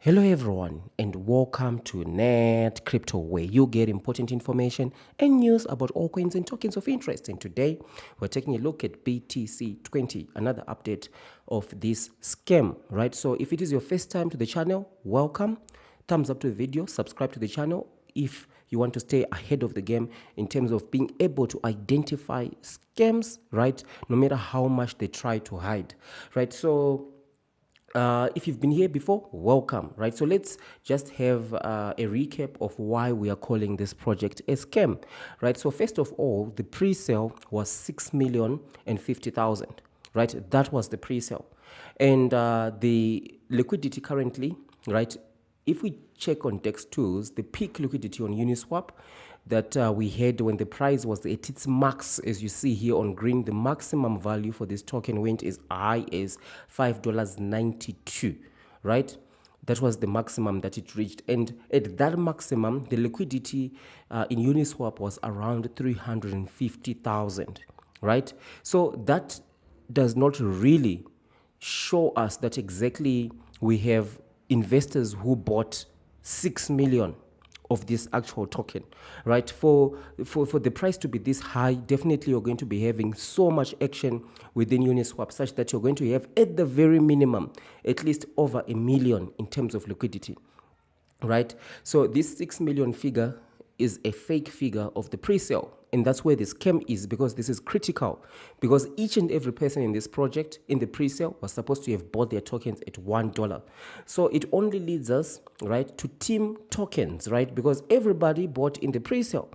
Hello everyone and welcome to Net Crypto, where you get important information and news about all coins and tokens of interest. And today we're taking a look at BTC20, another update of this scam, right? So if it is your first time to the channel, welcome. Thumbs up to the video, subscribe to the channel if you want to stay ahead of the game in terms of being able to identify scams, right? No matter how much they try to hide, right? So if you've been here before, welcome, right? So let's just have a recap of why we are calling this project a scam, right? So first of all, the pre-sale was 6,050,000, right? That was the pre-sale. And the liquidity currently, right? If we check on DEX tools, the peak liquidity on Uniswap that we had when the price was at its max, as you see here on green, the maximum value for this token went as high as $5.92, right? That was the maximum that it reached. And at that maximum, the liquidity in Uniswap was around 350,000, right? So that does not really show us that exactly we have investors who bought 6 million of this actual token, right? For the price to be this high, definitely you're going to be having so much action within Uniswap such that you're going to have at the very minimum at least over 1 million in terms of liquidity, right? So this 6 million figure is a fake figure of the pre-sale, and that's where the scam is, because this is critical, because each and every person in this project in the pre-sale was supposed to have bought their tokens at $1. So it only leads us, right, to team tokens, right? Because everybody bought in the pre-sale,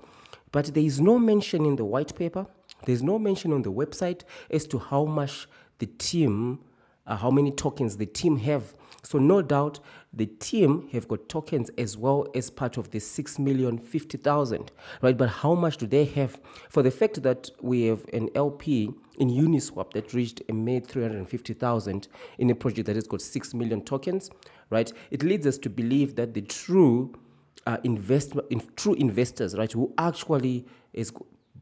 but there is no mention in the white paper, there's no mention on the website as to how much the team how many tokens the team have. So no doubt the team have got tokens as well as part of the 6,050,000, right? But how much do they have? For the fact that we have an LP in Uniswap that reached a made 350,000 in a project that has got 6 million tokens, right? It leads us to believe that the true true investors, right, who actually is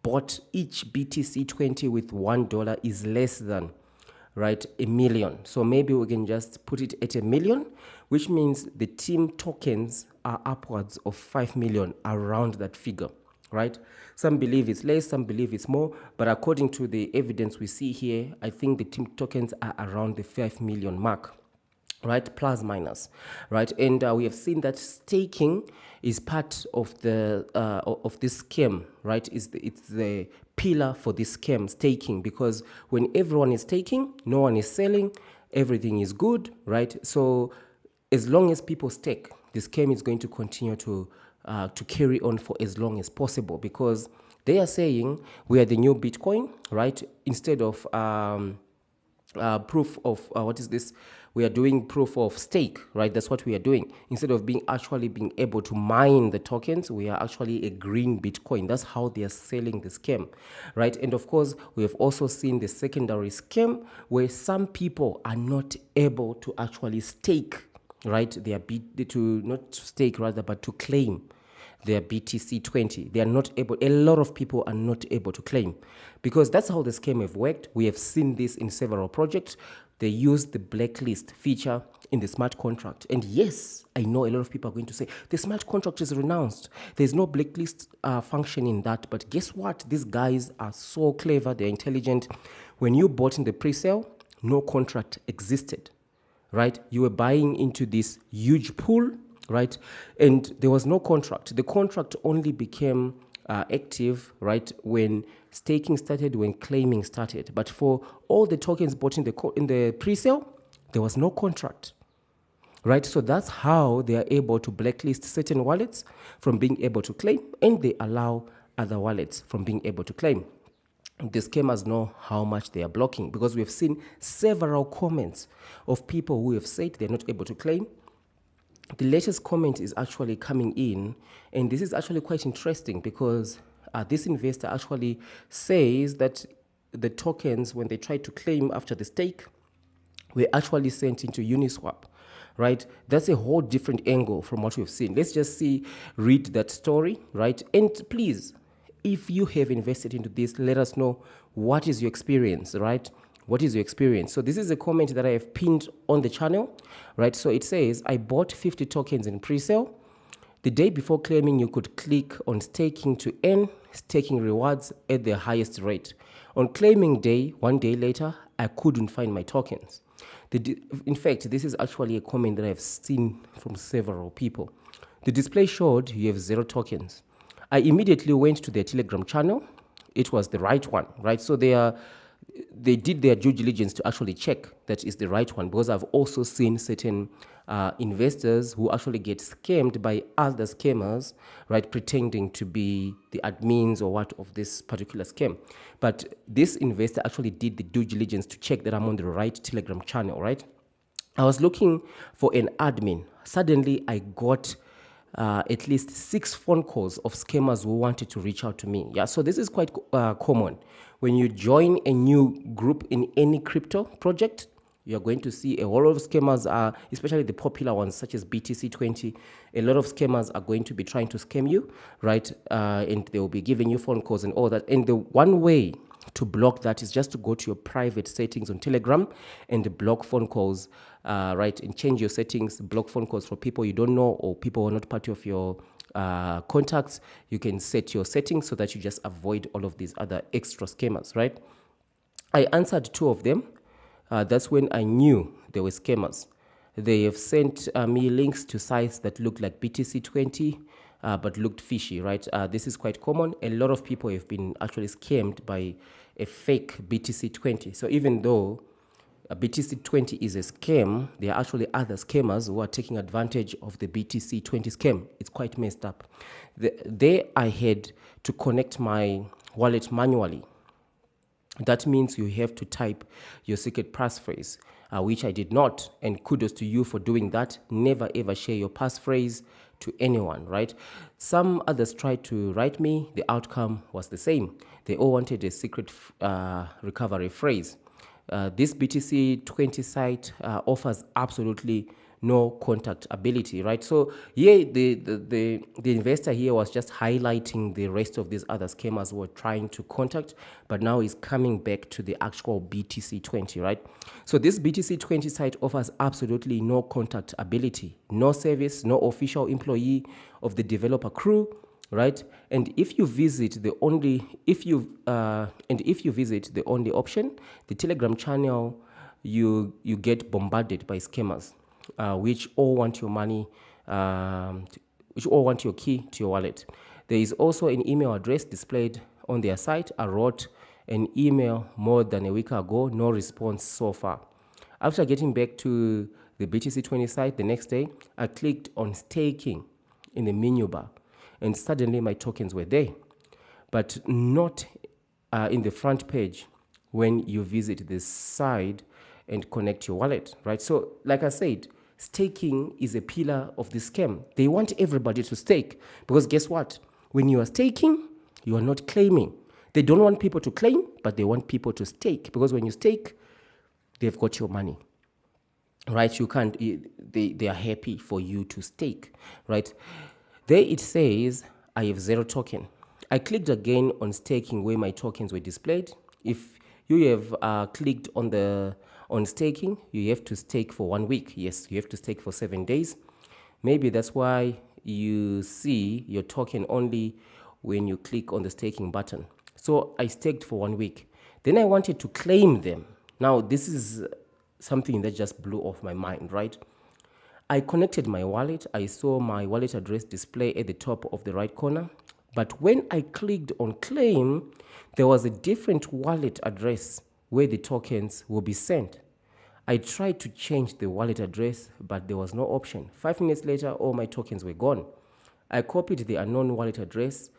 bought each BTC20 with $1 is less than, right, 1 million. So maybe we can just put it at 1 million, which means the team tokens are upwards of 5 million, around that figure, right? Some believe it's less, some believe it's more, but according to the evidence we see here, I think the team tokens are around the 5 million mark, right, plus minus, right? And we have seen that staking is part of the of this scam, right? It's the pillar for this scam, staking, because when everyone is staking, no one is selling, everything is good, right? So as long as people stake, the scam is going to continue to carry on for as long as possible, because they are saying we are the new Bitcoin, right? Instead of proof of what is this, we are doing proof of stake, right? That's what we are doing. Instead of being able to mine the tokens, we are actually a green Bitcoin. That's how they are selling the scam, right? And of course, we have also seen the secondary scam where some people are not able to actually stake, right? They are to not stake rather, but to claim their BTC20. They are not able, a lot of people are not able to claim, because that's how the scam have worked. We have seen this in several projects. They use the blacklist feature in the smart contract. And yes, I know a lot of people are going to say, the smart contract is renounced. There's no blacklist function in that. But guess what? These guys are so clever. They're intelligent. When you bought in the pre-sale, no contract existed, right? You were buying into this huge pool, right? And there was no contract. The contract only became active, right, when staking started, when claiming started. But for all the tokens bought in the pre-sale, there was no contract, right? So that's how they are able to blacklist certain wallets from being able to claim, and they allow other wallets from being able to claim. The scammers know how much they are blocking, because we have seen several comments of people who have said they're not able to claim. The latest comment is actually coming in, and this is actually quite interesting, because this investor actually says that the tokens, when they tried to claim after the stake, were actually sent into Uniswap, right? That's a whole different angle from what we've seen. Let's just read that story, right? And please, if you have invested into this, let us know what is your experience, right? What is your experience? So this is a comment that I have pinned on the channel, right? So it says, I bought 50 tokens in pre-sale. The day before claiming, you could click on staking to earn staking rewards at the highest rate. On claiming day, 1 day later, I couldn't find my tokens. In fact, this is actually a comment that I've seen from several people. The display showed you have 0 tokens. I immediately went to their Telegram channel. It was the right one, right? So they did their due diligence to actually check that is the right one, because I've also seen certain investors who actually get scammed by other scammers, right, pretending to be the admins or what of this particular scam. But this investor actually did the due diligence to check that I'm on the right Telegram channel, right? I was looking for an admin. Suddenly, I got at least 6 phone calls of scammers who wanted to reach out to me. Yeah, so this is quite common. When you join a new group in any crypto project, you're going to see a lot of scammers, especially the popular ones such as BTC20. A lot of scammers are going to be trying to scam you, right? And they will be giving you phone calls and all that. And the one way to block that is just to go to your private settings on Telegram and block phone calls, right? And change your settings, block phone calls for people you don't know or people who are not part of your contacts. You can set your settings so that you just avoid all of these other extra scammers, right? I answered 2 of them. That's when I knew they were scammers. They have sent me links to sites that looked like BTC20, but looked fishy, right? This is quite common. A lot of people have been actually scammed by a fake BTC20. So even though BTC20 is a scam, there are actually other scammers who are taking advantage of the BTC20 scam. It's quite messed up. There I had to connect my wallet manually. That means you have to type your secret passphrase, which I did not. And kudos to you for doing that. Never ever share your passphrase to anyone, right? Some others tried to write me. The outcome was the same. They all wanted a secret recovery phrase. This BTC20 site offers absolutely no contact ability, right? So yeah, the investor here was just highlighting the rest of these other scammers who were trying to contact, but now he's coming back to the actual BTC20, right? So this BTC20 site offers absolutely no contact ability, no service, no official employee of the developer crew, right? And if you visit the only option, the Telegram channel, you get bombarded by scammers, which all want your money, which all want your key to your wallet. There is also an email address displayed on their site. I wrote an email more than a week ago, no response so far. After getting back to the BTC20 site the next day, I clicked on staking in the menu bar, and suddenly my tokens were there, but not in the front page when you visit the side and connect your wallet, right? So like I said, staking is a pillar of the scam. They want everybody to stake, because guess what? When you are staking, you are not claiming. They don't want people to claim, but they want people to stake, because when you stake, they've got your money, right? You can't, they are happy for you to stake, right? There it says, I have 0 token. I clicked again on staking where my tokens were displayed. If you have clicked on staking, you have to stake for 1 week. Yes, you have to stake for 7 days. Maybe that's why you see your token only when you click on the staking button. So I staked for 1 week. Then I wanted to claim them. Now, this is something that just blew off my mind, right? I connected my wallet. I saw my wallet address display at the top of the right corner. But when I clicked on claim, there was a different wallet address where the tokens will be sent. I tried to change the wallet address, but there was no option. 5 minutes later, all my tokens were gone. I copied the unknown wallet address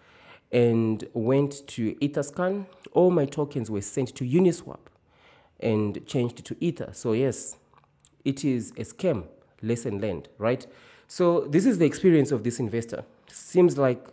and went to Etherscan. All my tokens were sent to Uniswap and changed to Ether. So yes, it is a scam. Lesson learned, right? So this is the experience of this investor. Seems like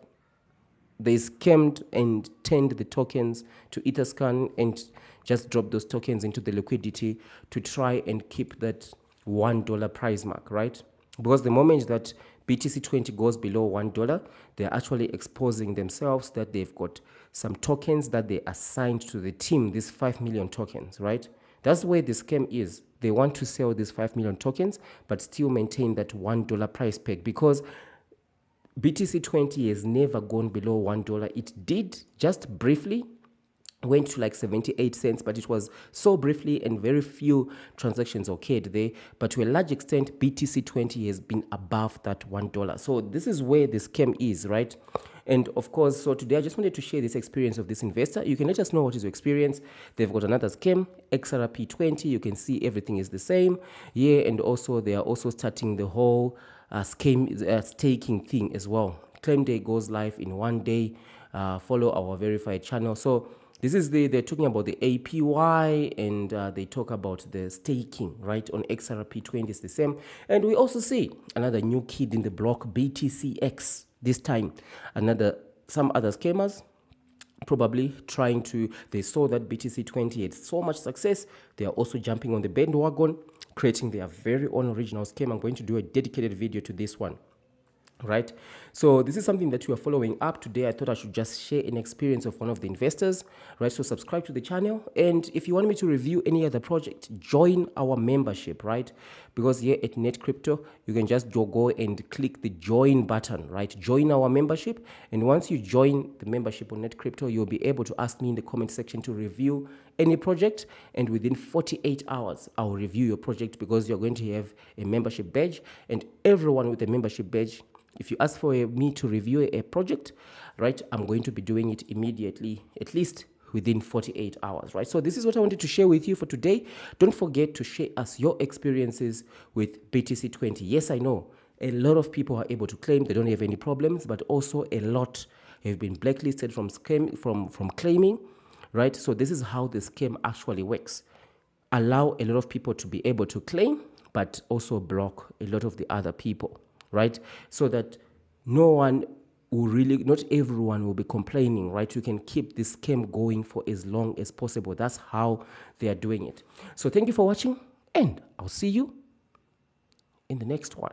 they scammed and turned the tokens to Etherscan and just dropped those tokens into the liquidity to try and keep that $1 price mark, right? Because the moment that BTC20 goes below $1, they're actually exposing themselves that they've got some tokens that they assigned to the team, these 5 million tokens, right? That's where the scam is. They want to sell these 5 million tokens, but still maintain that $1 price peg, because BTC20 has never gone below $1. It did just briefly, went to like 78 cents, but it was so briefly and very few transactions occurred there. But to a large extent, BTC20 has been above that $1. So this is where the scam is, right? And of course, so today I just wanted to share this experience of this investor. You can let us know what is your experience. They've got another scam, XRP20. You can see everything is the same. Yeah, and also they are also starting the whole staking thing as well. Claim day goes live in 1 day. Follow our verified channel. So this is they're talking about the APY, and they talk about the staking, right? On XRP20 is the same. And we also see another new kid in the block, BTCX. This time, some other scammers probably trying to, they saw that BTC20 had so much success, they are also jumping on the bandwagon, creating their very own original scam. I'm going to do a dedicated video to this one. Right, so this is something that we are following up today. I thought I should just share an experience of one of the investors. Right, so subscribe to the channel, and if you want me to review any other project, join our membership. Right, because here at Net Crypto, you can just go and click the join button. Right, join our membership, and once you join the membership on Net Crypto, you'll be able to ask me in the comment section to review any project, and within 48 hours I'll review your project, because you're going to have a membership badge, and everyone with a membership badge, if you ask for me to review a project, right, I'm going to be doing it immediately, at least within 48 hours, right? So this is what I wanted to share with you for today. Don't forget to share us your experiences with BTC20. Yes, I know a lot of people are able to claim they don't have any problems, but also a lot have been blacklisted from claiming, right? So this is how the scam actually works. Allow a lot of people to be able to claim, but also block a lot of the other people, right? So that not everyone will be complaining, right? You can keep this scam going for as long as possible. That's how they are doing it. So thank you for watching, and I'll see you in the next one.